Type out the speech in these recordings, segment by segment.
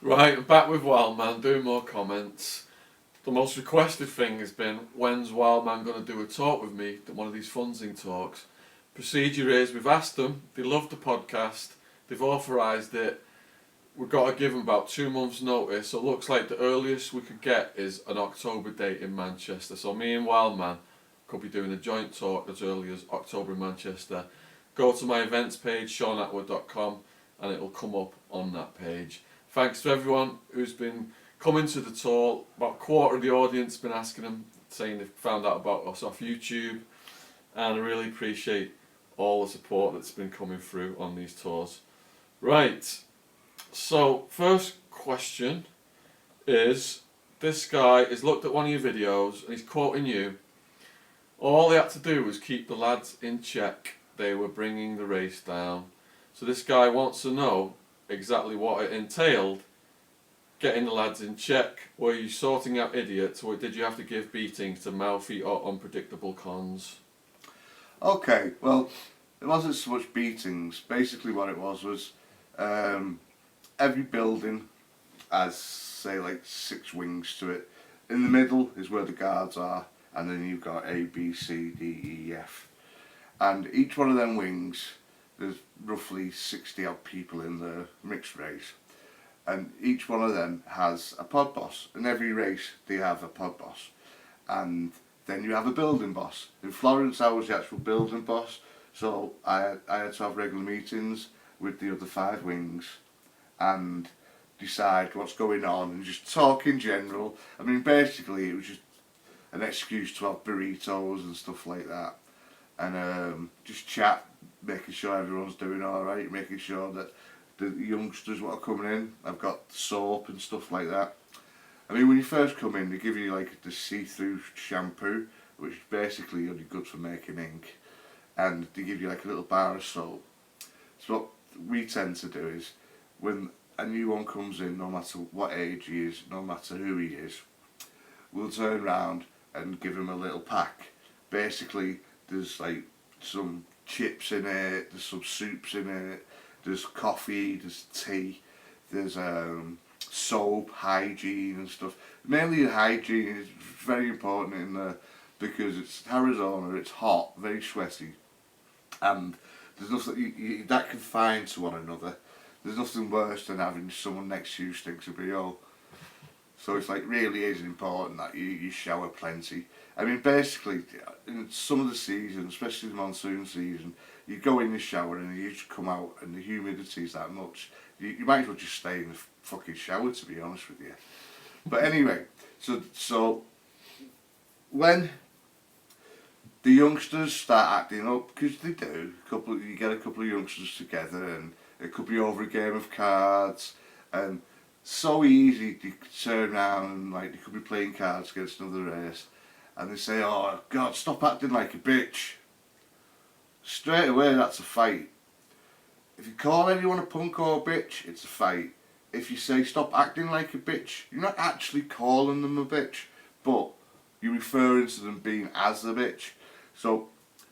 Right, I'm back with Wildman, doing more comments. The most requested thing has been, when's Wildman going to do a talk with me, one of these fundsing talks? Procedure is, we've asked them, they love the podcast, they've authorised it, we've got to give them about 2 months notice, so it looks like the earliest we could get is an October date in Manchester. So me and Wildman could be doing a joint talk as early as October in Manchester. Go to my events page, ShaunAttwood.com, and it'll come up on that page. Thanks to everyone who's been coming to the talk. About a quarter of the audience have been asking them, saying they've found out about us off YouTube, and I really appreciate all the support that's been coming through on these tours. Right, so first question is, this guy has looked at one of your videos and he's quoting you. All they had to do was keep the lads in check. They were bringing the race down. So this guy wants to know exactly what it entailed, getting the lads in check. Were you sorting out idiots, or did you have to give beatings to mouthy or unpredictable cons? Okay, well, it wasn't so much beatings. Basically what it was every building has, say, like 6 wings to it. In the middle is where the guards are, and then you've got A, B, C, D, E, F. And each one of them wings, there's roughly 60 odd people in the mixed race. And each one of them has a pod boss. In every race they have a pod boss. And then you have a building boss. In Florence I was the actual building boss, so I had to have regular meetings with the other 5 wings and decide what's going on and just talk in general. I mean, basically it was just an excuse to have burritos and stuff like that, and just chat, making sure everyone's doing alright, making sure that the youngsters what are coming in, I've got soap and stuff like that. I mean, when you first come in, they give you like the see-through shampoo, which is basically only good for making ink, and they give you like a little bar of soap. So what we tend to do is, when a new one comes in, no matter what age he is, no matter who he is, we'll turn around and give him a little pack. Basically, there's like some chips in it, there's some soups in it, there's coffee, there's tea, there's soap, hygiene and stuff. Mainly hygiene is very important in there because it's Arizona, it's hot, very sweaty, and there's nothing that confined to one another. There's nothing worse than having someone next to you stinks of BO. So it's like really is important that you shower plenty. I mean, basically, in some of the seasons, especially the monsoon season, you go in the shower and you just come out and the humidity is that much. You might as well just stay in the fucking shower, to be honest with you. But anyway, so when the youngsters start acting up, because they do, you get a couple of youngsters together and it could be over a game of cards, and so easy to turn around and like they could be playing cards against another race, and they say, "Oh God, stop acting like a bitch." Straight away, that's a fight. If you call anyone a punk or a bitch, it's a fight. If you say stop acting like a bitch, you're not actually calling them a bitch, but you're referring to them being as a bitch. So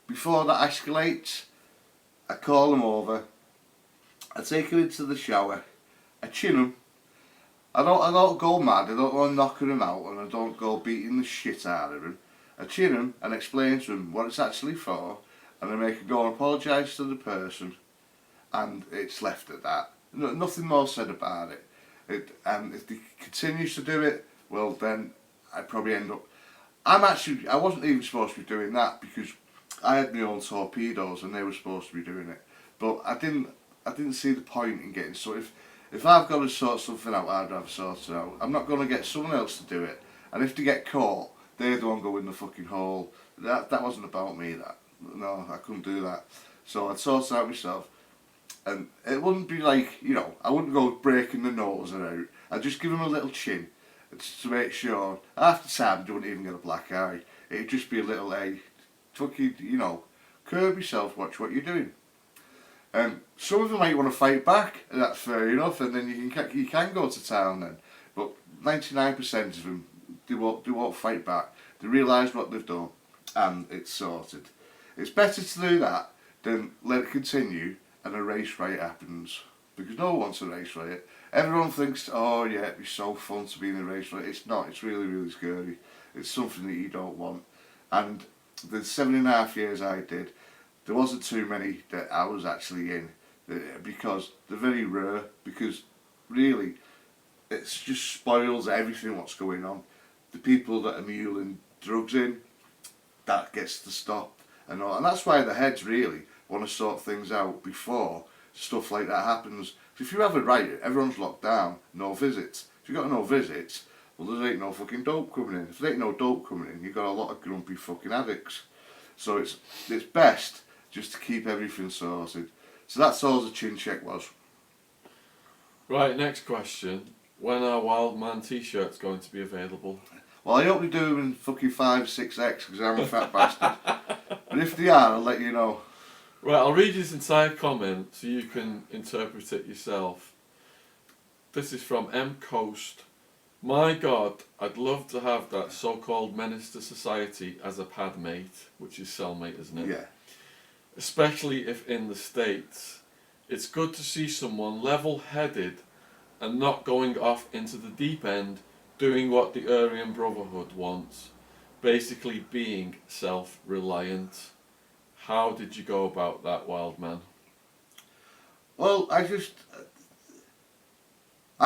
before that escalates, I call them over, I take them into the shower, I chin them. I don't go mad, I don't go knocking them out, and I don't go beating the shit out of them. I chin them and explain to them what it's actually for, and I make them go and apologise to the person, and it's left at that. Nothing more said about it. And if he continues to do it, well then I probably end up. I wasn't even supposed to be doing that because I had my own torpedoes and they were supposed to be doing it, but I didn't see the point in getting. So if I've got to sort something out, I'd rather sort it out. I'm not going to get someone else to do it, and if they get caught, they're the one going in the fucking hole. That wasn't about me. That no, I couldn't do that. So I'd sort it out myself. And it wouldn't be like, I wouldn't go breaking the nose out. I'd just give him a little chin to make sure after time they wouldn't even get a black eye. It'd just be a little, hey, fucking, curb yourself, watch what you're doing. Some of them might want to fight back, and that's fair enough, and then you can go to town then. But 99% of them, they won't fight back. They realise what they've done, and it's sorted. It's better to do that than let it continue and a race riot happens, because no one wants a race riot. Everyone thinks, oh yeah, it'd be so fun to be in a race. It's not. It's really, really scary. It's something that you don't want. And the 7.5 years I did, there wasn't too many that I was actually in because they're very rare. Because really, it just spoils everything what's going on. The people that are muling drugs in, that gets to stop and all. And that's why the heads really want to sort things out before stuff like that happens. If you have a riot, everyone's locked down, no visits. If you've got no visits, well, there ain't no fucking dope coming in. If there ain't no dope coming in, you've got a lot of grumpy fucking addicts. So it's best just to keep everything sorted. So that's all the chin check was. Right, next question. When are Wild Man t-shirts going to be available? Well, I hope they do them in fucking 5 or 6X because I'm a fat bastard. But if they are, I'll let you know. Right, I'll read this entire comment so you can interpret it yourself. This is from M. Coast. My God, I'd love to have that so-called menace to society as a pad mate, which is cellmate, isn't it? Yeah. Especially if in the States. It's good to see someone level-headed and not going off into the deep end doing what the Aryan Brotherhood wants. Basically being self-reliant. How did you go about that, Wild Man? Well, I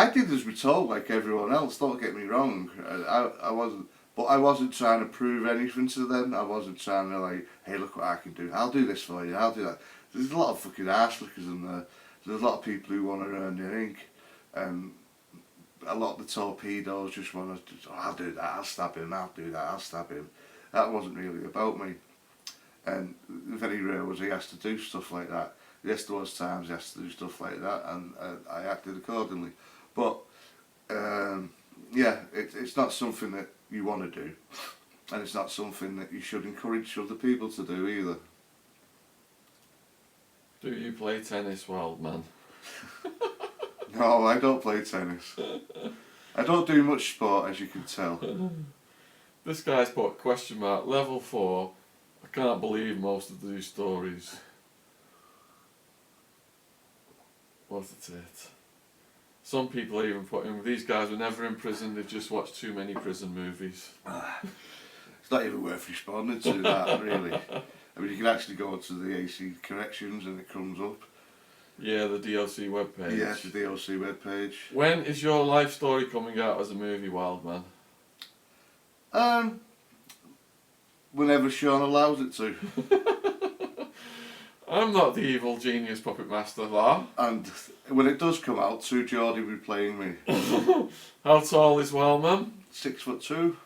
did as we told, like everyone else. Don't get me wrong. I wasn't trying to prove anything to them. I wasn't trying to like, hey, look what I can do. I'll do this for you. I'll do that. There's a lot of fucking arse lickers in there. There's a lot of people who want to earn their ink. A lot of the torpedoes just want to. Oh, I'll do that. I'll stab him. I'll do that. I'll stab him. That wasn't really about me. And very rare was he has to do stuff like that. Yes, there was times he has to do stuff like that, and I acted accordingly. But yeah, it's not something that you want to do, and it's not something that you should encourage other people to do either. Do you play tennis, Wild Man? No, I don't play tennis. I don't do much sport, as you can tell. This guy's put question mark level 4. I can't believe most of these stories. What's it? Some people even put in, these guys were never in prison, they've just watched too many prison movies. It's not even worth responding to that, really. I mean, you can actually go to the AC Corrections and it comes up. Yeah, the DLC webpage. Yeah, the DLC webpage. When is your life story coming out as a movie, Wild Man? Whenever Shaun allows it to. I'm not the evil genius puppet master, La. And when it does come out, Sue Geordie will be playing me. How tall is Wild Man? 6'2".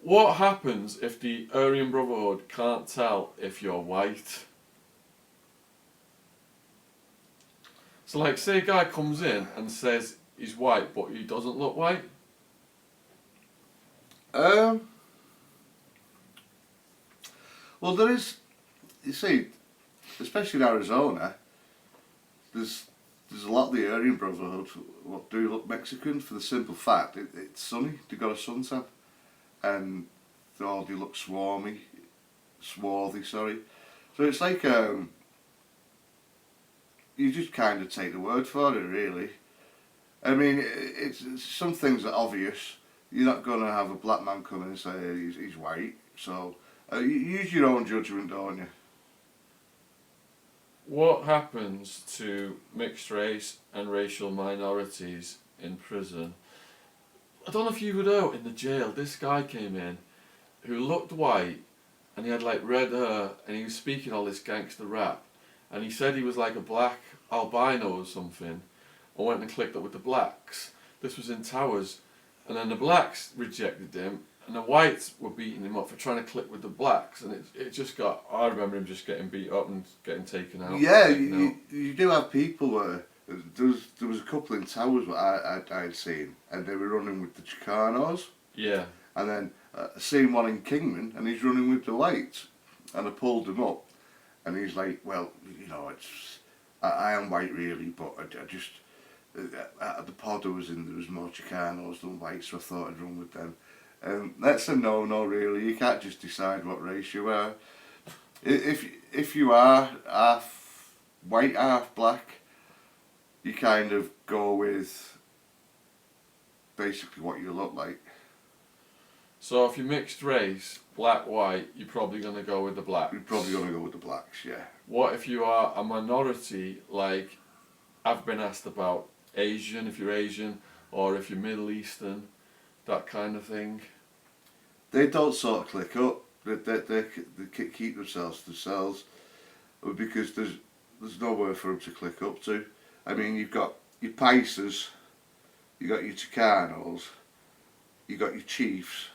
What happens if the Aryan Brotherhood can't tell if you're white? So like, say a guy comes in and says he's white, but he doesn't look white? Well, there is, you see, especially in Arizona, there's a lot of the Aryan Brotherhood what do look Mexican for the simple fact it's sunny, they've got a suntan, and they look swarthy, sorry. So it's like, you just kind of take the word for it, really. I mean, it's some things are obvious. You're not going to have a black man come in and say he's white, so you use your own judgment, don't you? What happens to mixed race and racial minorities in prison? I don't know if you would know, in the jail, this guy came in who looked white and he had like red hair and he was speaking all this gangster rap and he said he was like a black albino or something. I went and clicked up with the blacks. This was in Towers, and then the blacks rejected him and the whites were beating him up for trying to click with the blacks, and it just got, I remember him just getting beat up and getting taken out. Yeah, you do have people where there was a couple in Towers that I'd seen, and they were running with the Chicanos. Yeah. And then I seen one in Kingman, and he's running with the whites, and I pulled him up, and he's like, well, you know, I am white really, but I just at the pod I was in, there was more Chicanos than whites, so I thought I'd run with them. That's a no-no, really. You can't just decide what race you are. If you are half white, half black, you kind of go with basically what you look like. So if you're mixed race, black, white, you're probably going to go with the blacks. You're probably going to go with the blacks, yeah. What if you are a minority, like I've been asked about Asian, if you're Asian, or if you're Middle Eastern, that kind of thing? They don't sort of click up. They keep themselves to themselves because there's nowhere for them to click up to. I mean, you've got your Pacers, you've got your Tucanos, you've got your Chiefs.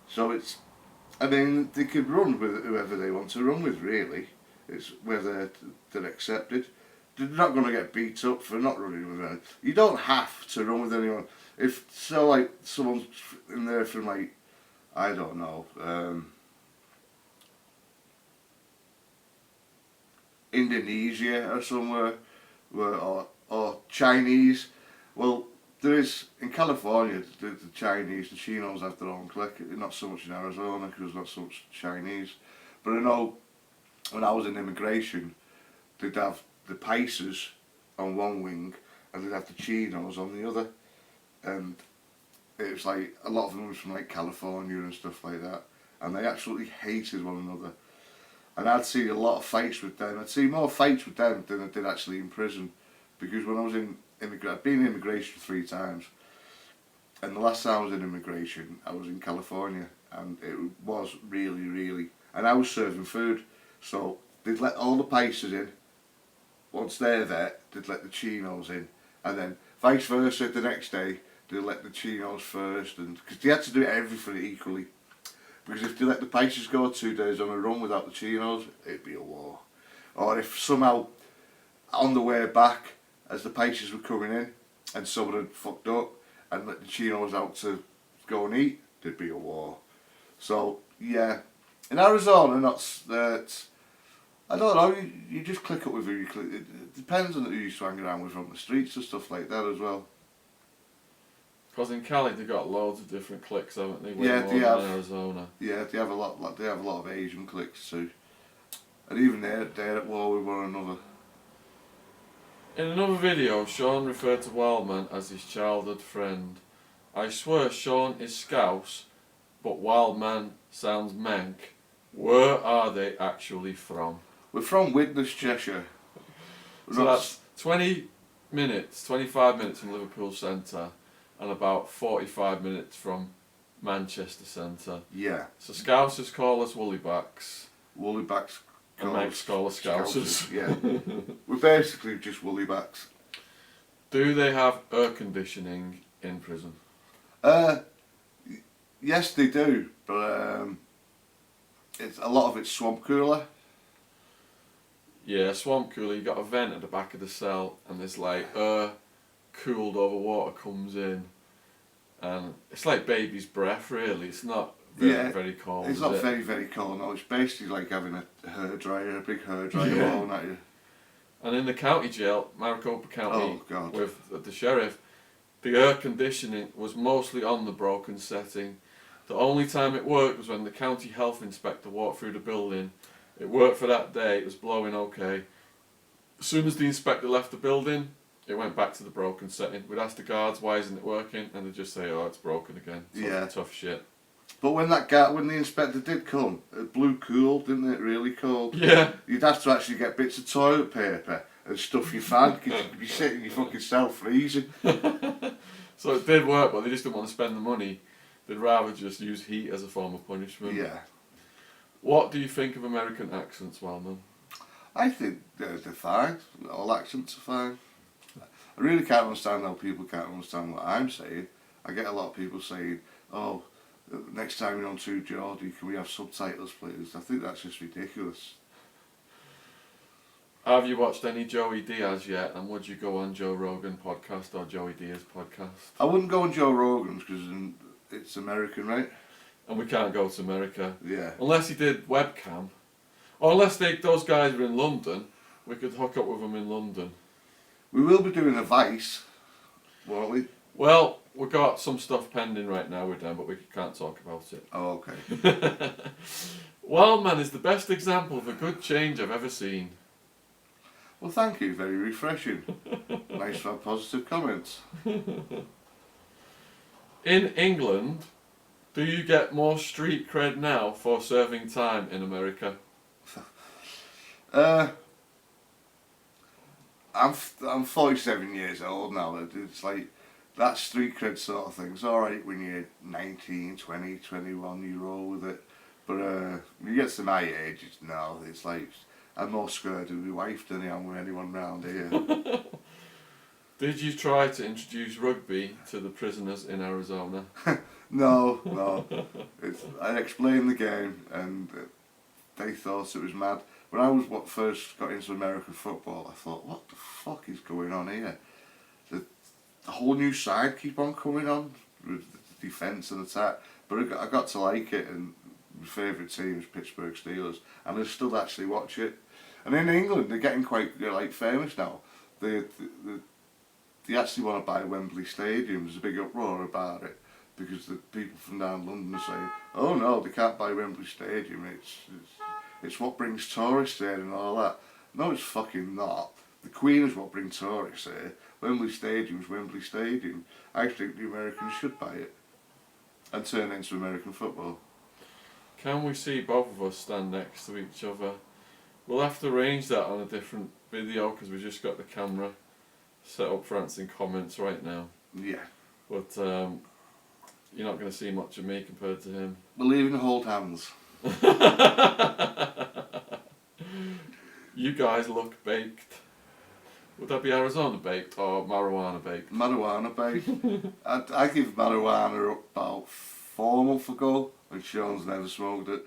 So it's, I mean, they could run with whoever they want to run with, really. It's whether they're accepted. They're not going to get beat up for not running with anyone. You don't have to run with anyone. If, so like, someone's in there from like, I don't know, Indonesia or somewhere, or Chinese. Well, there is, in California, the Chinese, the Chinos have their own clique, not so much in Arizona because there's not so much Chinese. But I know when I was in immigration, they'd have the Pacers on one wing and they'd have the Chinos on the other. And it was like, a lot of them was from like California and stuff like that. And they absolutely hated one another. And I'd see a lot of fights with them. I'd see more fights with them than I did actually in prison. Because when I was in I've been in immigration 3 times, and the last time I was in immigration, I was in California, and it was really, and I was serving food, so they'd let all the Pacers in. Once they're there, they'd let the Chinos in, and then vice versa. The next day, they'd let the Chinos first, and because they had to do everything equally. Because if they let the Pacers go 2 days on a run without the Chinos, it'd be a war. Or if somehow on the way back, as the Pacers were coming in and someone had fucked up and let the Chinos out to go and eat, there'd be a war. So, yeah. In Arizona, I don't know, you just click up with who you click. It depends on who you swang around with on the streets and stuff like that as well. Because in Cali they've got loads of different cliques, haven't they? Yeah, they have. In Arizona. Yeah, they have a lot of Asian cliques too. And even they're at war with one another. In another video, Shaun referred to Wildman as his childhood friend. I swear Shaun is Scouse, but Wildman sounds Manc. Where are they actually from? We're from Widnes, Cheshire. So that's 20 minutes, 25 minutes from Liverpool Centre, and about 45 minutes from Manchester Centre. Yeah. So Scousers call us Woolybacks. Woolybacks. And Mancs call us Scousers. Yeah. We're basically just Woolybacks. Do they have air conditioning in prison? Yes, they do, but it's a lot of it's swamp cooler. Yeah, swamp cooler. You got a vent at the back of the cell, and there's like air cooled over water comes in, and it's like baby's breath. Really, it's not very cold. It's not very cold. No, it's basically like having a hairdryer, a big hairdryer blowing at you. And in the county jail, Maricopa County, God. with the sheriff, the air conditioning was mostly on the broken setting. The only time it worked was when the county health inspector walked through the building. It worked for that day, it was blowing okay. As soon as the inspector left the building, it went back to the broken setting. We'd ask the guards, why isn't it working? And they'd just say, oh, it's broken again. Tough shit. But when the inspector did come, it blew cool, didn't it? Really cold. Yeah. You'd have to actually get bits of toilet paper and stuff your fan because you'd be sitting in your fucking cell freezing. So it did work, but they just didn't want to spend the money. They'd rather just use heat as a form of punishment. Yeah. What do you think of American accents, Wellman? I think they're fine. All accents are fine. I really can't understand how people can't understand what I'm saying. I get a lot of people saying, oh, next time you're on to Geordie, can we have subtitles please? I think that's just ridiculous. Have you watched any Joey Diaz yet, and would you go on Joe Rogan podcast or Joey Diaz podcast? I wouldn't go on Joe Rogan's because it's American, right? And we can't go to America. Yeah. Unless he did webcam. Or unless those guys were in London, we could hook up with them in London. We will be doing a Vice, won't we? Well, we've got some stuff pending right now with them, but we can't talk about it. Oh, okay. Wildman is the best example of a good change I've ever seen. Well, thank you. Very refreshing. Nice to have positive comments. In England, do you get more street cred now for serving time in America? I'm 47 years old now. It's like that street cred sort of thing's alright when you're 19, 20, 21, you roll with it. But when you get to my age, it's like I'm more scared of my wife than I am with anyone round here. Did you try to introduce rugby to the prisoners in Arizona? No. I explained the game and they thought it was mad. When I first got into American football, I thought, what the fuck is going on here? The whole new side keep on coming on with the defence and attack. But I got to like it, and my favourite team is Pittsburgh Steelers, and I still actually watch it. And in England, they're getting quite famous now. They actually want to buy Wembley Stadium. There's a big uproar about it because the people from down London are saying, oh no, they can't buy Wembley Stadium. It's what brings tourists here and all that. No, it's fucking not. The Queen is what brings tourists here. Wembley Stadium's Wembley Stadium. I think the Americans should buy it and turn it into American football. Can we see both of us stand next to each other? We'll have to arrange that on a different video because we just got the camera set up for answering comments right now. Yeah. But you're not going to see much of me compared to him. We'll even hold hands. You guys look baked. Would that be Arizona baked or marijuana baked? Marijuana baked. I give marijuana up about 4 months ago, and Shaun's never smoked it.